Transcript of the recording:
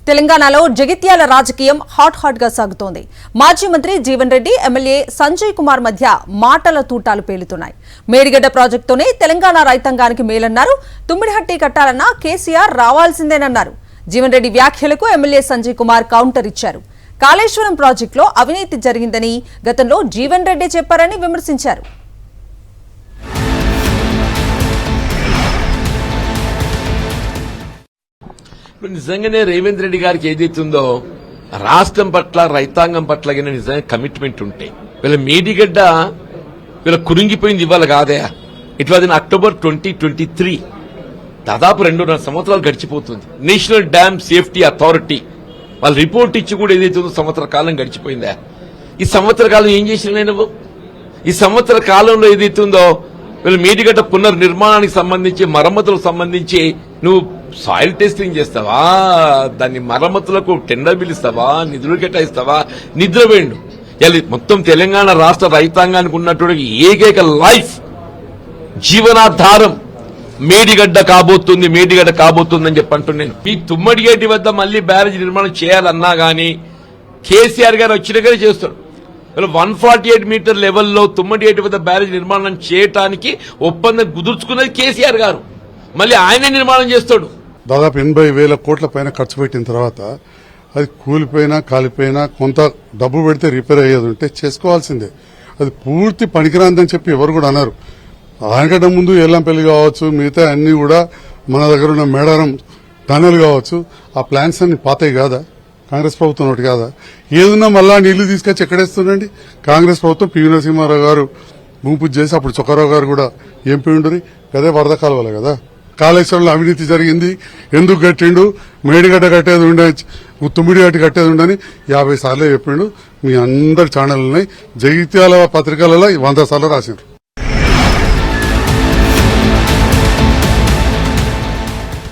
తెలంగాణలో జగిత్యాల రాజకీయం హాట్ గా సాగుతోంది. మాజీ మంత్రి జీవన్ రెడ్డి, ఎమ్మెల్యే సంజయ్ కుమార్ మధ్య మాటల తూటాలు పేలుతున్నాయి. మేడిగడ్డ ప్రాజెక్టుతోనే తెలంగాణ రైతాంగానికి మేలన్నారు. తుమ్మిడిహట్టి కట్టాలన్నా కేసీఆర్ రావాల్సిందేనన్నారు. జీవన్ రెడ్డి వ్యాఖ్యలకు ఎమ్మెల్యే సంజయ్ కుమార్ కౌంటర్ ఇచ్చారు. కాళేశ్వరం ప్రాజెక్టులో అవినీతి జరిగిందని గతంలో జీవన్ రెడ్డి చెప్పారని విమర్శించారు. నిజంగానే రేవంత్ రెడ్డి గారికి ఏదైతుందో రాష్ట్రం పట్ల రైతాంగం పట్ల నిజంగా కమిట్మెంట్ ఉంటే వీళ్ళ మేడిగడ్డ వీళ్ళ కురింగిపోయింది ఇవాళ కాదే. It was in October 2023. దాదాపు 2.5 సంవత్సరాలు గడిచిపోతుంది. నేషనల్ డ్యామ్ సేఫ్టీ అథారిటీ వాళ్ళు రిపోర్ట్ ఇచ్చి కూడా ఏదైతుందో సంవత్సర కాలం గడిచిపోయిందా. ఈ సంవత్సర కాలం ఏం చేసిన నువ్వు? ఈ సంవత్సర కాలంలో ఏదైతుందో వీళ్ళ మేడిగడ్డ పునర్నిర్మాణానికి సంబంధించి మరమ్మతులకు సంబంధించి నువ్వు సాయిల్ టెస్టింగ్ చేస్తావా, దాన్ని మరమ్మతులకు టెండర్ పిలుస్తావా, నిధులు కేటాయిస్తావా? నిద్రపోయిండు. మొత్తం తెలంగాణ రాష్ట్ర రైతాంగానికి ఉన్నటువంటి ఏకైక లైఫ్ జీవనాధారం మేడిగడ్డ కాబోతుందని చెప్పి అంటున్నాను. ఈ తుమ్మడిగడ్డి వద్ద మళ్లీ బ్యారేజ్ నిర్మాణం చేయాలన్నా గానీ కేసీఆర్ గారు వచ్చినగానే చేస్తాడు. 148 మీటర్ లెవెల్లో తుమ్మడిగడ్డి వద్ద బ్యారేజ్ నిర్మాణం చేయడానికి ఒప్పందం కుదుర్చుకున్నది కేసీఆర్ గారు. మళ్ళీ ఆయనే నిర్మాణం చేస్తాడు. దాదాపు 80,000 కోట్ల పైన ఖర్చు పెట్టిన తర్వాత అది కూలిపోయినా కాలిపోయినా కొంత డబ్బు పెడితే రిపేర్ అయ్యేది ఉంటే చేసుకోవాల్సిందే. అది పూర్తి పనికిరాందని చెప్పి ఎవరు కూడా అన్నారు. దానికంటే ముందు ఎల్లంపల్లి కావచ్చు, మిగతా అన్ని కూడా మన దగ్గర ఉన్న మేడారం టనల్ కావచ్చు, ఆ ప్లాన్స్ అన్ని పాతయి కాదా? కాంగ్రెస్ ప్రభుత్వం ఒకటి కాదా? ఏదున్నా మళ్ళా నీళ్లు తీసుకొచ్చి ఎక్కడేస్తుండండి. కాంగ్రెస్ ప్రభుత్వం పివి నరసింహారావు గారు భూమి పూజ చేసి అప్పుడు చొక్కారావు గారు కూడా ఎంపీ ఉండరు. అదే వరద కాలువలే కదా. కాళేశ్వరంలో అవినీతి జరిగింది, ఎందుకు కట్టిండు, మేడిగడ్డ కట్టేది ఉండే, తుమ్మిడిగడ్డ కట్టేది ఉండని 50 సార్లు చెప్పిండు. మీ అందరి ఛానల్ ఉన్నాయి, జగిత్యాల పత్రికలలో 100 సార్లు రాసిండ్రు.